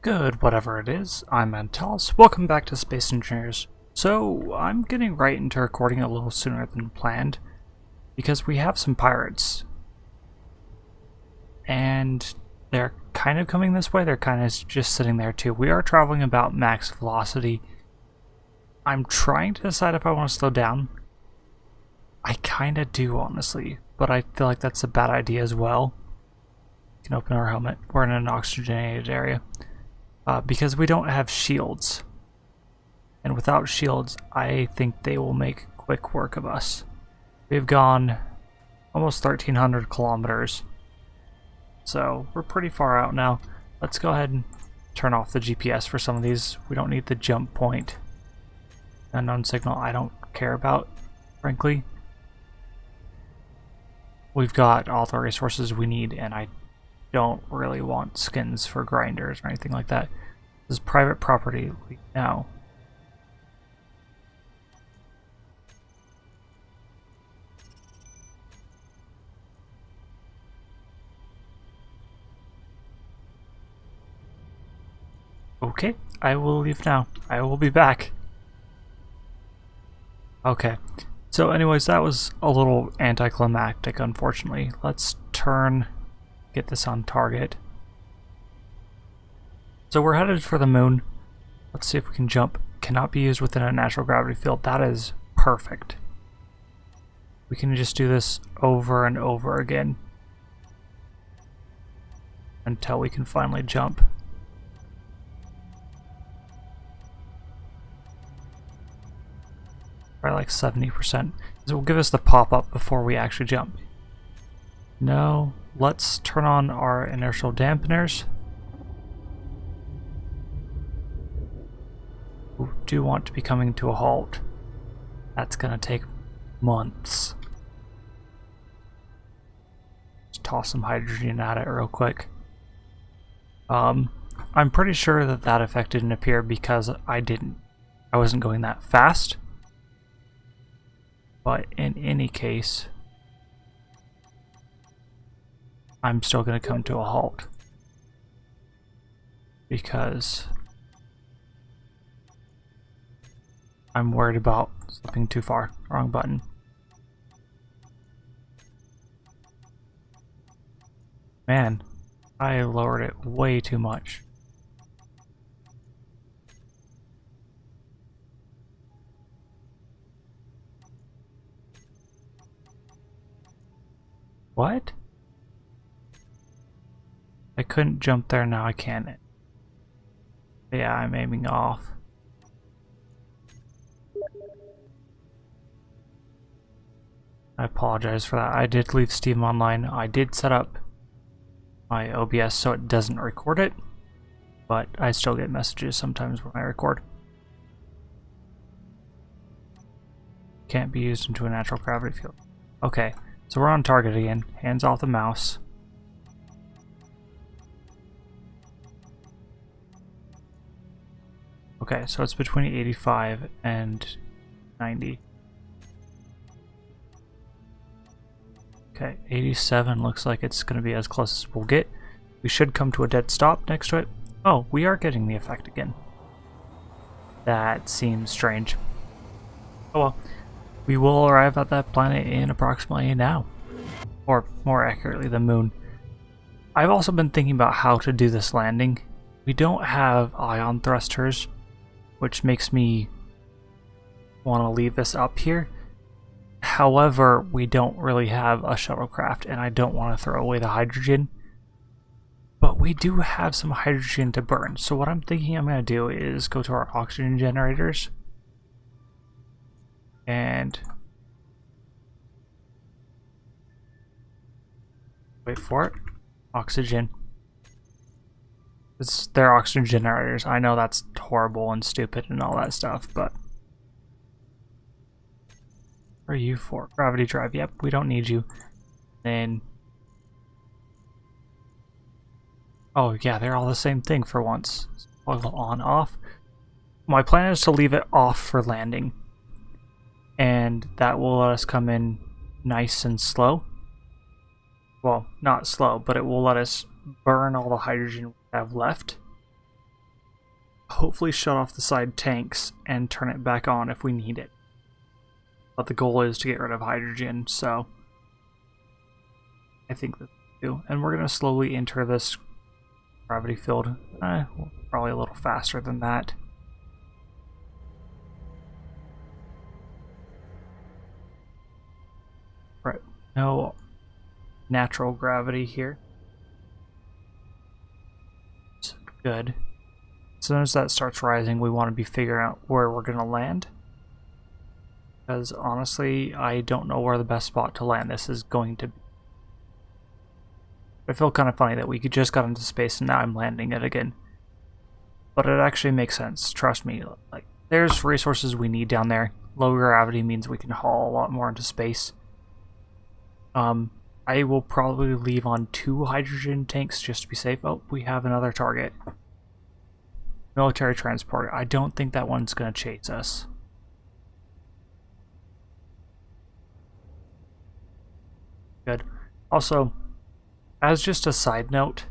Good, whatever it is, I'm Antalous. Welcome back to Space Engineers. So, I'm getting right into recording a little sooner than planned, because we have some pirates. And they're kind of coming this way, they're kind of just sitting there too. We are traveling about max velocity. I'm trying to decide if I want to slow down. I kind of do, honestly, but I feel like that's a bad idea as well. We can open our helmet. We're in an oxygenated area. Because we don't have shields. And without shields, I think they will make quick work of us. We've gone almost 1,300 kilometers. So we're pretty far out now. Let's go ahead and turn off the GPS for some of these. We don't need the jump point. Unknown signal I don't care about, frankly. We've got all the resources we need, and I don't really want skins for grinders or anything like that. This is private property now. Okay, I will leave now. I will be back. Okay, so anyways, that was a little anticlimactic, unfortunately. Let's get this on target. So we're headed for the moon. Let's see if we can jump. Cannot be used within a natural gravity field. That is perfect. We can just do this over and over again until we can finally jump. Probably like 70%. This will give us the pop-up before we actually jump. No, let's turn on our inertial dampeners. We do want to be coming to a halt. That's gonna take months. Just toss some hydrogen at it real quick. I'm pretty sure that effect didn't appear because I wasn't going that fast. But in any case, I'm still going to come to a halt because I'm worried about slipping too far. Wrong button. Man, I lowered it way too much. What? I couldn't jump there, now I can. Yeah, I'm aiming off. I apologize for that. I did leave Steam online. I did set up my OBS so it doesn't record it, but I still get messages sometimes when I record. Can't be used into a natural gravity field. Okay. So we're on target again. Hands off the mouse. Okay, so it's between 85 and 90. Okay, 87 looks like it's going to be as close as we'll get. We should come to a dead stop next to it. Oh, we are getting the effect again. That seems strange. Oh well. We will arrive at that planet in approximately an hour. Or more accurately, the moon. I've also been thinking about how to do this landing. We don't have ion thrusters, which makes me want to leave this up here. However, we don't really have a shuttlecraft, and I don't want to throw away the hydrogen. But we do have some hydrogen to burn, so what I'm thinking I'm going to do is go to our oxygen generators. And wait for it. Oxygen. They're oxygen generators. I know that's horrible and stupid and all that stuff, but what are you for? Gravity drive. Yep, we don't need you. Then oh yeah, they're all the same thing for once. On, off. My plan is to leave it off for landing. And that will let us come in nice and slow. Well, not slow, but it will let us burn all the hydrogen we have left. hopefully shut off the side tanks and turn it back on if we need it. But the goal is to get rid of hydrogen, so I think that's what we'll do. And we're going to slowly enter this gravity field. Probably a little faster than that. Right, no natural gravity here. It's good. As soon as that starts rising, we want to be figuring out where we're going to land. Because honestly, I don't know where the best spot to land this is going to be. I feel kind of funny that we just got into space and now I'm landing it again. But it actually makes sense, trust me. Like, there's resources we need down there. Low gravity means we can haul a lot more into space. I will probably leave on 2 hydrogen tanks just to be safe. Oh, we have another target. Military transporter. I don't think that one's going to chase us. Good. Also, as just a side note,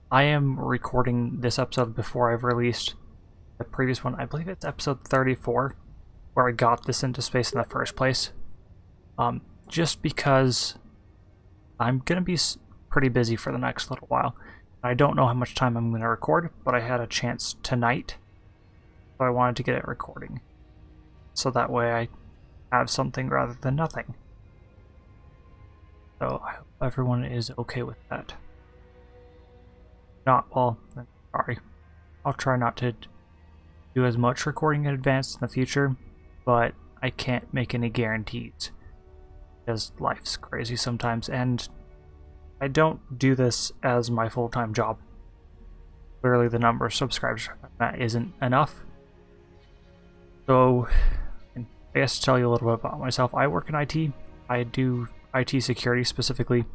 I am recording this episode before I've released the previous one. I believe it's episode 34, where I got this into space in the first place. Just because I'm going to be pretty busy for the next little while. I don't know how much time I'm going to record, but I had a chance tonight, so I wanted to get it recording. So that way I have something rather than nothing. So I hope everyone is okay with that. Not, well, sorry. I'll try not to do as much recording in advance in the future, but I can't make any guarantees. Because life's crazy sometimes, and I don't do this as my full-time job. Clearly the number of subscribers that isn't enough. So, I guess to tell you a little bit about myself, I work in IT. I do IT security specifically,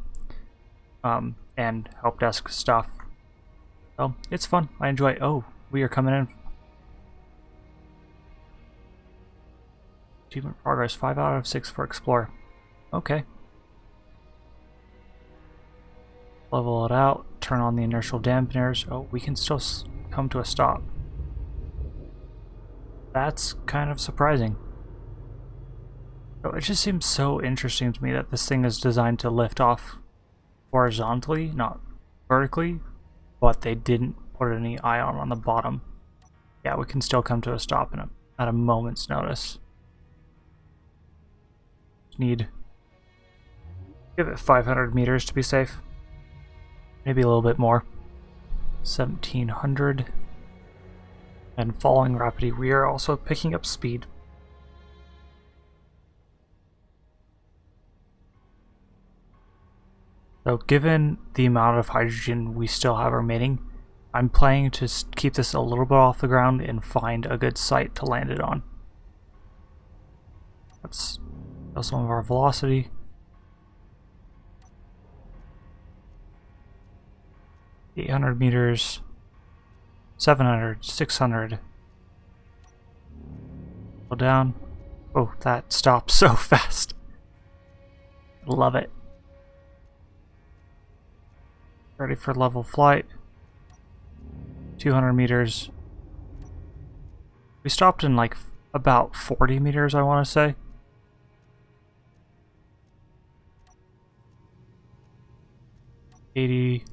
and help desk stuff. So, it's fun. I enjoy it. Oh, we are coming in. Achievement progress, 5 out of 6 for Explorer. Okay. Level it out, turn on the inertial dampeners. Oh, we can still come to a stop. That's kind of surprising. So it just seems so interesting to me that this thing is designed to lift off horizontally, not vertically, but they didn't put any ion on the bottom. Yeah, we can still come to a stop at a moment's notice. Need give it 500 meters to be safe. Maybe a little bit more. 1700. And falling rapidly. We are also picking up speed. So given the amount of hydrogen we still have remaining, I'm planning to keep this a little bit off the ground and find a good site to land it on. Let's kill some of our velocity. 800 meters, 700, 600. Go down. Oh, that stopped so fast. Love it. Ready for level flight. 200 meters. We stopped in like about 40 meters, I want to say. $80.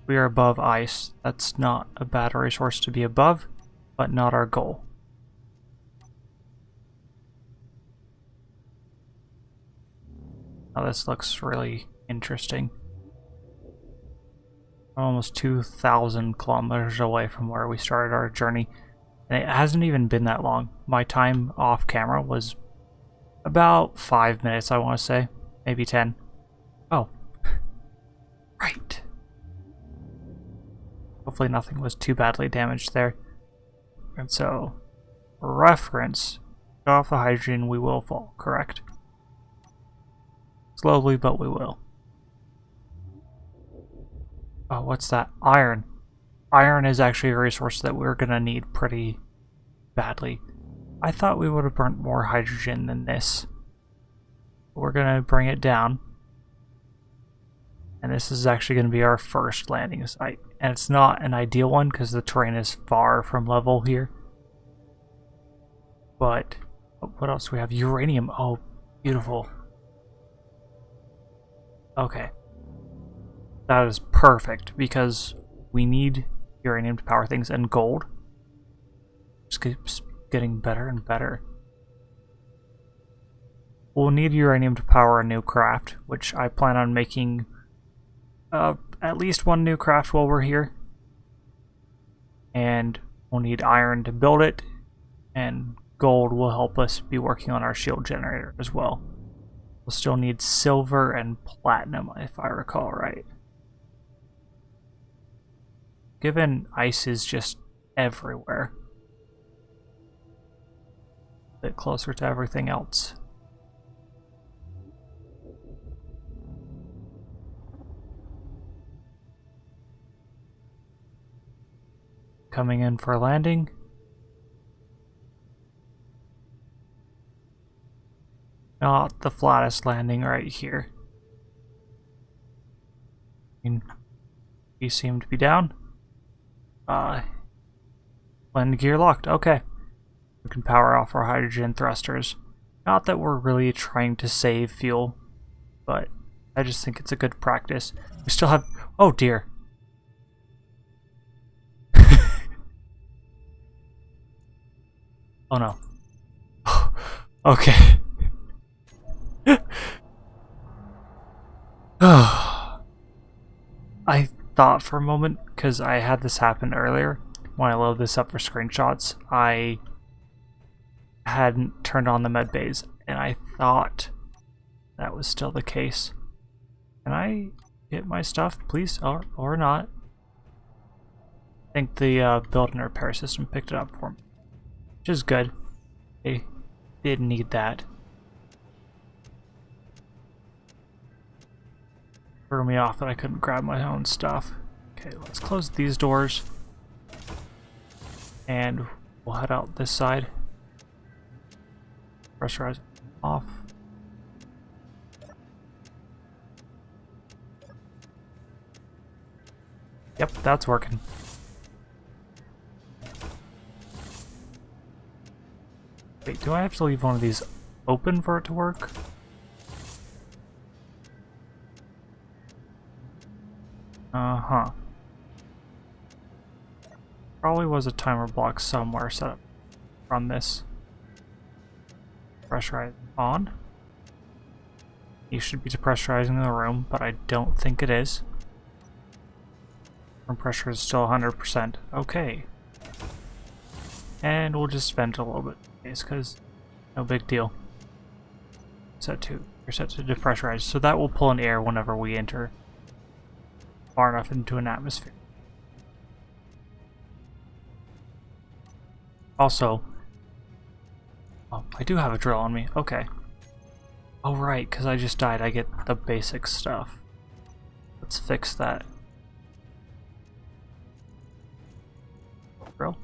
We are above ice. That's not a bad resource to be above, but not our goal. Now this looks really interesting. Almost 2,000 kilometers away from where we started our journey, and it hasn't even been that long. My time off camera was about 5 minutes, I want to say, maybe 10. Oh, right. Hopefully nothing was too badly damaged there. And so, reference, shut off the hydrogen, we will fall, correct? Slowly, but we will. Oh, what's that? Iron. Iron is actually a resource that we're gonna need pretty badly. I thought we would have burnt more hydrogen than this. We're gonna bring it down. And this is actually gonna be our first landing site. and it's not an ideal one because the terrain is far from level here. But what else do we have? Uranium. Oh, beautiful. Okay. That is perfect because we need uranium to power things, and gold just keeps getting better and better. We'll need uranium to power a new craft, which I plan on making at least one new craft while we're here. And we'll need iron to build it, and gold will help us be working on our shield generator as well. We'll still need silver and platinum, if I recall right. Given ice is just everywhere. A bit closer to everything else. Coming in for a landing. Not the flattest landing right here. We seem to be down. Landing gear locked. Okay. We can power off our hydrogen thrusters. Not that we're really trying to save fuel, but I just think it's a good practice. We still have... Oh dear. Oh no. Okay. I thought for a moment, because I had this happen earlier, when I loaded this up for screenshots, I hadn't turned on the med bays, and I thought that was still the case. Can I get my stuff, please? Or not? I think the build and repair system picked it up for me, which is good. They did need that. Threw me off that I couldn't grab my own stuff. Okay, let's close these doors. And we'll head out this side. Pressurize off. Yep, that's working. Wait, do I have to leave one of these open for it to work? Uh-huh. Probably was a timer block somewhere set up on this. Pressurize on. You should be depressurizing the room, but I don't think it is. Room pressure is still 100%. Okay. And we'll just vent a little bit, because no big deal. You're set to depressurize, so that will pull in air whenever we enter far enough into an atmosphere. Also, oh, I do have a drill on me. Okay. Oh right, because I just died, I get the basic stuff. Let's fix that. Drill.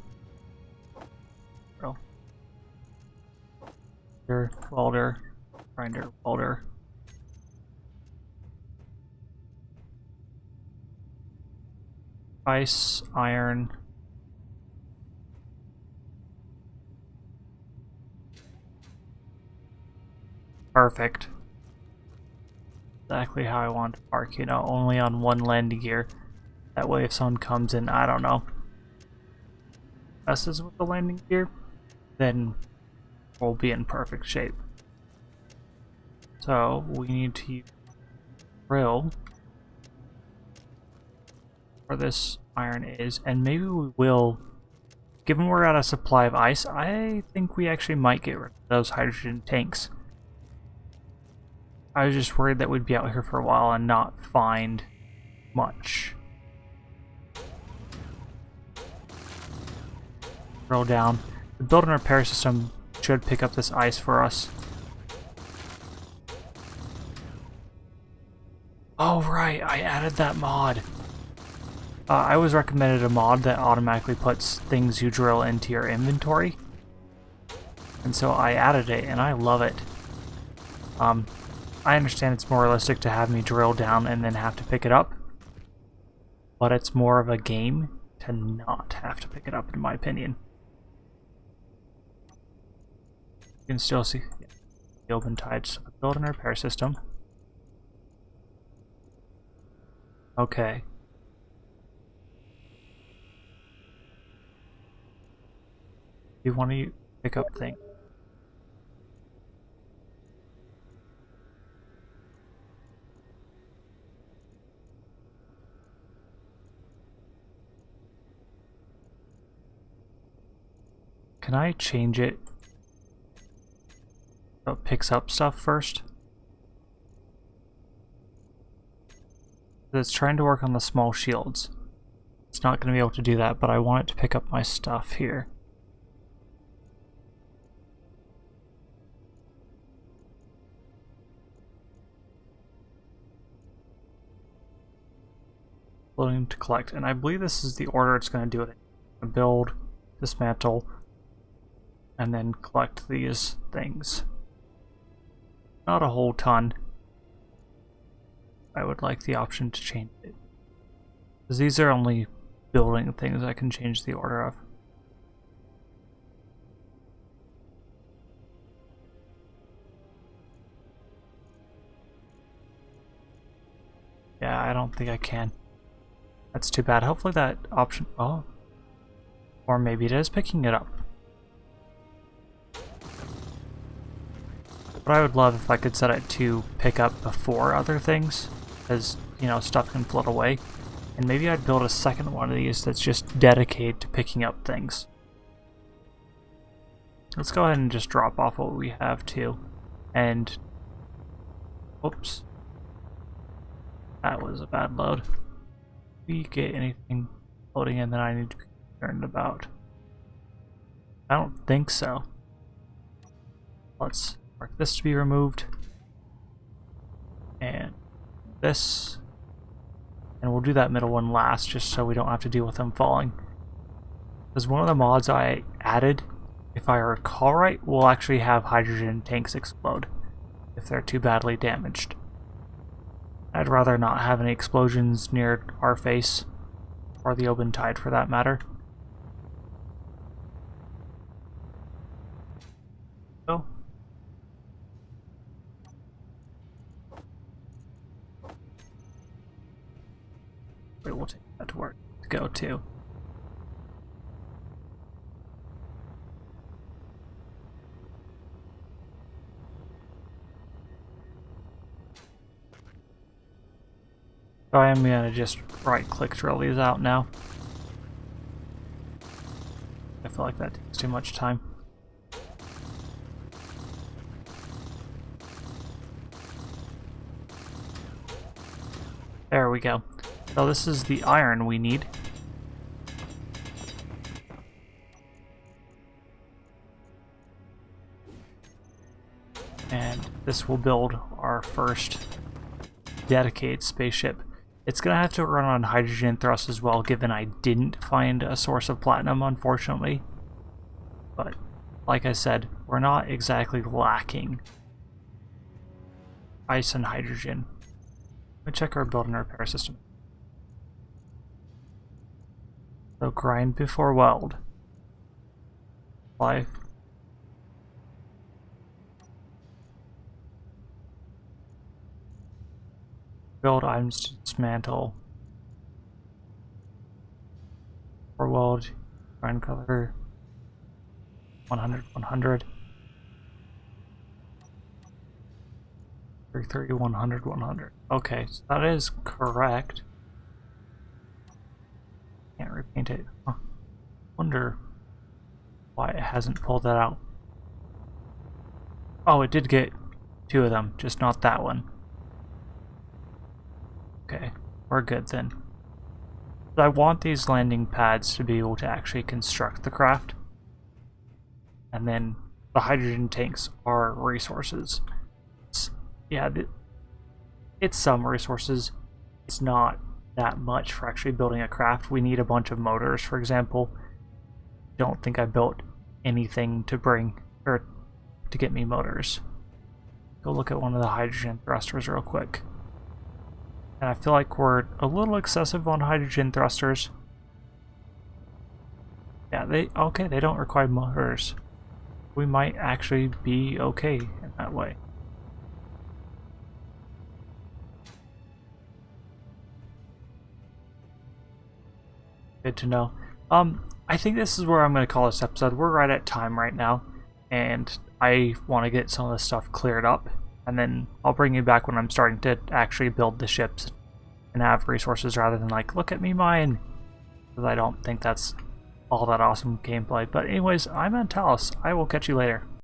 Drill. Welder. Grinder. Welder. Ice, iron. Perfect. Exactly how I want to park, you know, only on one landing gear. That way if someone comes in, I don't know, messes with the landing gear, then we'll be in perfect shape. So we need to use drill where this iron is, and maybe we will, given we're out of supply of ice, I think we actually might get rid of those hydrogen tanks. I was just worried that we'd be out here for a while and not find much. Roll down. The build and repair system should pick up this ice for us. Oh right, I added that mod. I was recommended a mod that automatically puts things you drill into your inventory. And so I added it, and I love it. I understand it's more realistic to have me drill down and then have to pick it up. but it's more of a game to not have to pick it up, in my opinion. You can still see the open tides build and repair system. Okay. You want to pick up things. Can I change it so it picks up stuff first? It's trying to work on the small shields. It's not going to be able to do that, but I want it to pick up my stuff here. Loading to collect, and I believe this is the order it's going to do it. Build, dismantle, and then collect these things. Not a whole ton. I would like the option to change it, because these are only building things I can change the order of. Yeah, I don't think I can. That's too bad. Hopefully that option... Oh. Or maybe it is picking it up. But I would love if I could set it to pick up before other things, as, you know, stuff can float away. And maybe I'd build a second one of these that's just dedicated to picking up things. Let's go ahead and just drop off what we have too. And... Oops. That was a bad load. We get anything loading in that I need to be concerned about? I don't think so. Let's mark this to be removed. And this. And we'll do that middle one last, just so we don't have to deal with them falling. Because one of the mods I added, if I recall right, will actually have hydrogen tanks explode if they're too badly damaged. I'd rather not have any explosions near our face, or the open tide for that matter. So. We'll take that to work to go to. So I am gonna just right-click drill these out now. I feel like that takes too much time. There we go. So this is the iron we need. And this will build our first dedicated spaceship. It's going to have to run on hydrogen thrust as well, given I didn't find a source of platinum, unfortunately. But, like I said, we're not exactly lacking ice and hydrogen. Let me check our build and repair system. So grind before weld. Life. Build items to dismantle. For weld, grind color. 100, 100. 30, 100, 100. Okay, so that is correct. Can't repaint it. Huh. Wonder why it hasn't pulled that out. Oh, it did get 2 of them, just not that one. Okay, we're good then. But I want these landing pads to be able to actually construct the craft. And then the hydrogen tanks are resources. Yeah, it's some resources. It's not that much for actually building a craft. We need a bunch of motors, for example. Don't think I built anything to bring, or to get me motors. Go look at one of the hydrogen thrusters real quick. And I feel like we're a little excessive on hydrogen thrusters. Yeah, they don't require motors. We might actually be okay in that way. Good to know. I think this is where I'm going to call this episode. We're right at time right now, and I want to get some of this stuff cleared up, and then I'll bring you back when I'm starting to actually build the ships and have resources rather than like, look at me mine, because I don't think that's all that awesome gameplay. But anyways, I'm Antalous. I will catch you later.